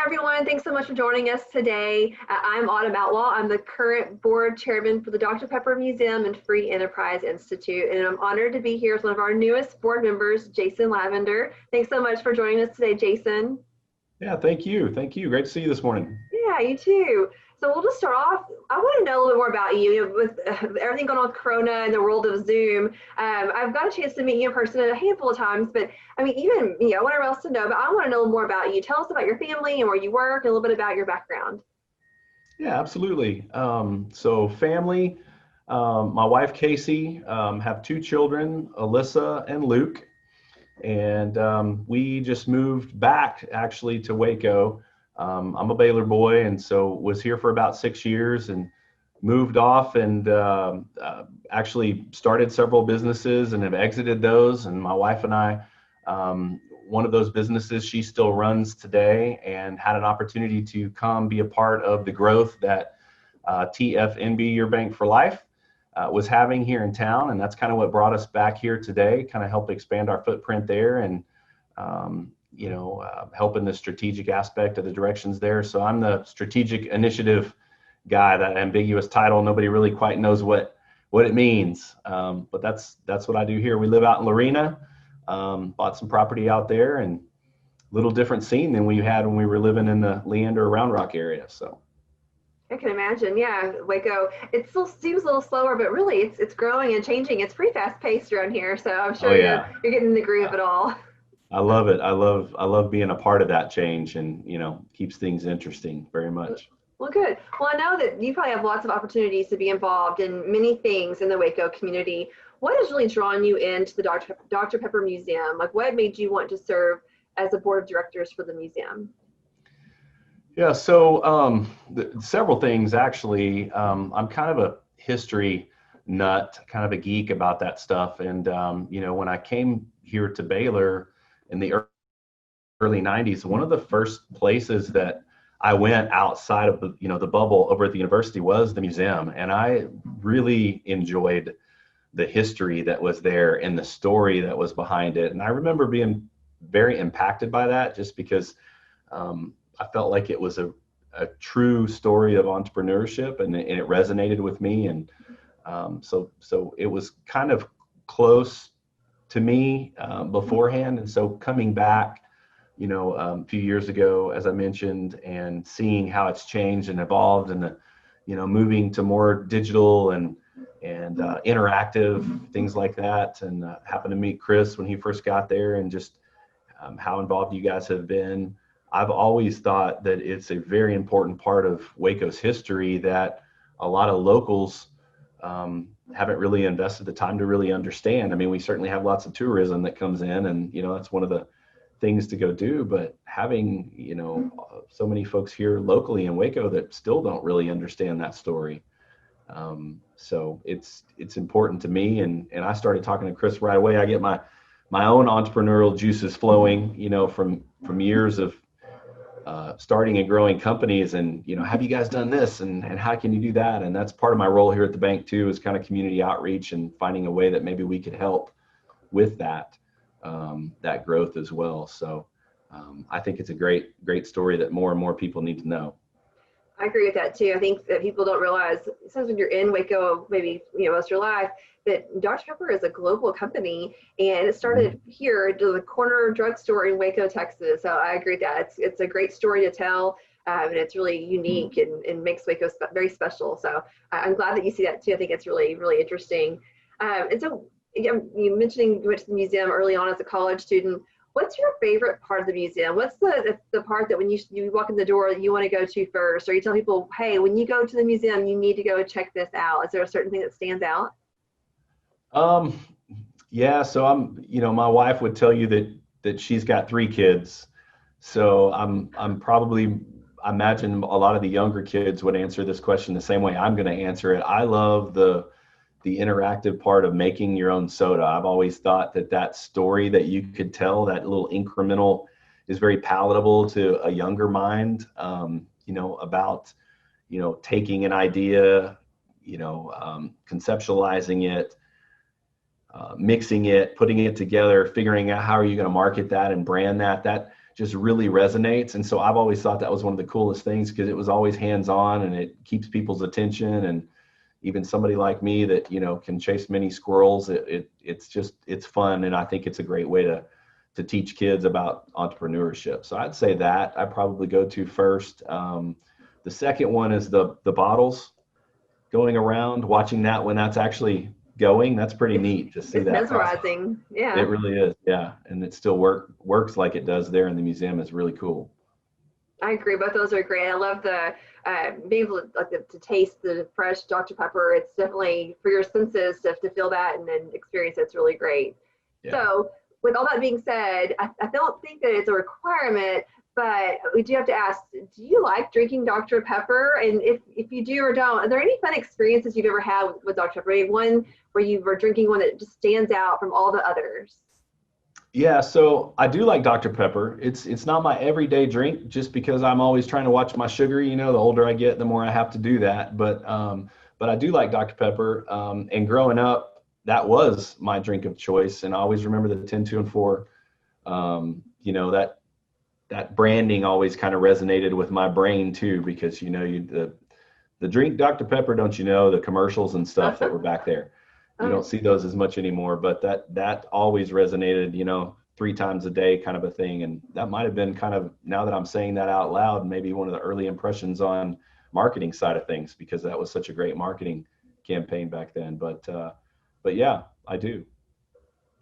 everyone. Thanks so much for joining us today. I'm Autumn Outlaw. I'm the current board chairman for the Dr. Pepper Museum and Free Enterprise Institute, and I'm honored to be here with one of our newest board members, Jason Lavender. Thanks so much for joining us today, Jason. Yeah, thank you. Thank you. Great to see you this morning. Yeah, you too. So we'll just start off. I want to know a little bit more about you. With everything going on with Corona and the world of Zoom, I've got a chance to meet you in person a handful of times, but I mean, even, whatever else to know, but I want to know more about you. Tell us about your family and where you work and a little bit about your background. Yeah, absolutely. So family, my wife, Casey, have two children, Alyssa and Luke, and we just moved back actually to Waco. I'm a Baylor boy, and so was here for about 6 years and moved off and actually started several businesses and have exited those. And my wife and I, one of those businesses she still runs today, and had an opportunity to come be a part of the growth that TFNB, Your Bank for Life, was having here in town. And that's kind of what brought us back here today, kind of help expand our footprint there and helping the strategic aspect of the directions there. So I'm the strategic initiative guy. That ambiguous title, nobody really quite knows what it means, but that's what I do here. We live out in Lorena, bought some property out there, and a little different scene than we had when we were living in the Leander, Round Rock area. So I can imagine. Yeah, Waco. It still seems a little slower, but really, it's growing and changing. It's pretty fast paced around here, so I'm sure yeah, you're getting in the groove of it all. I love it. I love being a part of that change, and keeps things interesting very much. Well, good. Well, I know that you probably have lots of opportunities to be involved in many things in the Waco community. What has really drawn you into the Dr. Pepper Museum? Like, what made you want to serve as a board of directors for the museum? Yeah, so several things actually. I'm kind of a history nut, kind of a geek about that stuff. And when I came here to Baylor in the early 90s, one of the first places that I went outside of the bubble over at the university was the museum. And I really enjoyed the history that was there and the story that was behind it. And I remember being very impacted by that, just because I felt like it was a true story of entrepreneurship, and it resonated with me. And so it was kind of close to me beforehand. And so coming back, a few years ago, as I mentioned, and seeing how it's changed and evolved, and moving to more digital and interactive things like that, and happened to meet Chris when he first got there, and just how involved you guys have been. I've always thought that it's a very important part of Waco's history that a lot of locals haven't really invested the time to really understand. I mean, we certainly have lots of tourism that comes in, and that's one of the things to go do, but having so many folks here locally in Waco that still don't really understand that story. So it's important to me, and I started talking to Chris right away. I get my own entrepreneurial juices flowing, from years of starting and growing companies, and have you guys done this, and how can you do that? And that's part of my role here at the bank too, is kind of community outreach and finding a way that maybe we could help with that growth as well. So I think it's a great story that more and more people need to know. I agree with that too. I think that people don't realize, sometimes when you're in Waco, maybe most of your life, that Dr. Pepper is a global company, and it started here at the corner drugstore in Waco, Texas. So I agree with that. It's a great story to tell, and it's really unique and makes Waco very special. So I'm glad that you see that too. I think it's really, really interesting. And so you mentioning you went to the museum early on as a college student. What's your favorite part of the museum? What's the part that when you walk in the door you want to go to first, or you tell people, hey, when you go to the museum, you need to go check this out? Is there a certain thing that stands out? Yeah, so my wife would tell you that she's got 3 kids. So I'm probably, I imagine a lot of the younger kids would answer this question the same way I'm going to answer it. I love the interactive part of making your own soda. I've always thought that story that you could tell, that little incremental, is very palatable to a younger mind, about, taking an idea, conceptualizing it, mixing it, putting it together, figuring out how are you going to market that and brand that just really resonates. And so I've always thought that was one of the coolest things, because it was always hands-on and it keeps people's attention. And even somebody like me that, you know, can chase many squirrels, it's fun. And I think it's a great way to teach kids about entrepreneurship. So I'd say that I probably go to first. The second one is the bottles going around, watching that when that's actually going. That's pretty neat to see It's that mesmerizing. process. Yeah. It really is. Yeah. And it still works like it does there in the museum is really cool. I agree. Both those are great. I love the being able to, like, to taste the fresh Dr. Pepper. It's definitely for your senses to feel that and then experience it. It's really great. Yeah. So with all that being said, I don't think that it's a requirement, but we do have to ask, do you like drinking Dr. Pepper? And if you do or don't, are there any fun experiences you've ever had with Dr. Pepper? Maybe one where you were drinking one that just stands out from all the others? Yeah, so I do like Dr. Pepper. It's not my everyday drink, just because I'm always trying to watch my sugar. You know, the older I get, the more I have to do that. But I do like Dr. Pepper. And growing up, that was my drink of choice. And I always remember the 10, 2, and 4. You know, that branding always kind of resonated with my brain too, because, you know, the drink Dr. Pepper, don't you know, the commercials and stuff that were back there. You don't see those as much anymore, but that always resonated, you know, 3 times a day kind of a thing. And that might have been kind of, now that I'm saying that out loud, maybe one of the early impressions on marketing side of things, because that was such a great marketing campaign back then. But yeah, I do.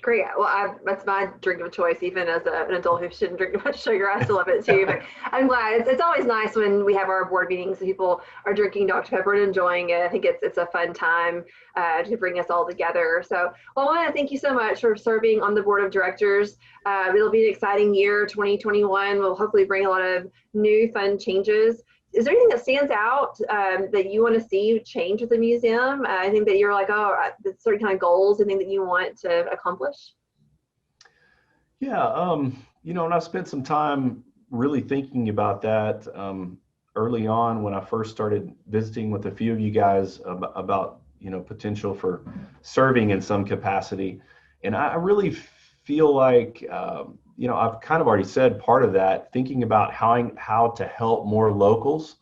Great. Well, that's my drink of choice, even as an adult who shouldn't drink much sugar. I still love it too. But I'm glad. It's always nice when we have our board meetings and people are drinking Dr. Pepper and enjoying it. I think it's a fun time to bring us all together. So, well, I want to thank you so much for serving on the board of directors. It'll be an exciting year, 2021. We'll hopefully bring a lot of new fun changes. Is there anything that stands out that you want to see change with the museum? I think that you're like, oh, certain kind of goals and things that you want to accomplish? Yeah, you know, and I've spent some time really thinking about that early on when I first started visiting with a few of you guys about, you know, potential for serving in some capacity. And I really feel like, you know, I've kind of already said part of that, thinking about how to help more locals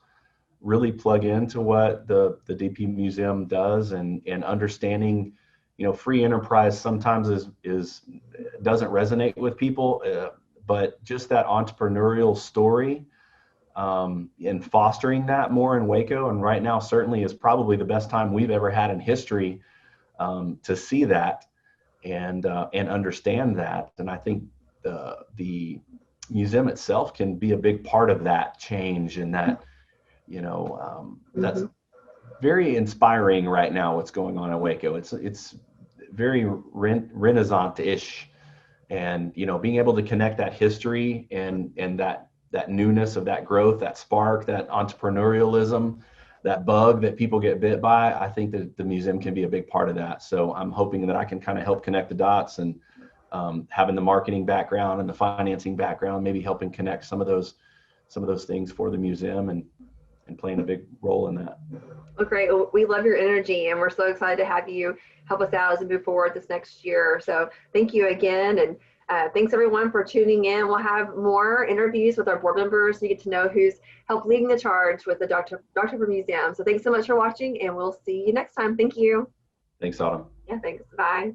really plug into what the DP Museum does, and understanding, you know, free enterprise sometimes doesn't resonate with people, but just that entrepreneurial story, and fostering that more in Waco. And right now certainly is probably the best time we've ever had in history to see that and understand that. And I think the museum itself can be a big part of that change, and that, you know, that's very inspiring right now, what's going on in Waco. It's very Renaissance-ish, and, you know, being able to connect that history and that newness of that growth, that spark, that entrepreneurialism, that bug that people get bit by. I think that the museum can be a big part of that. So I'm hoping that I can kind of help connect the dots, and having the marketing background and the financing background, maybe helping connect some of those things for the museum, and playing a big role in that. Well, great. Well, we love your energy, and we're so excited to have you help us out as we move forward this next year. So thank you again. And thanks everyone for tuning in. We'll have more interviews with our board members so you get to know who's helped leading the charge with the Dr. Pepper Museum. So thanks so much for watching, and we'll see you next time. Thank you. Thanks, Autumn. Yeah, thanks. Bye.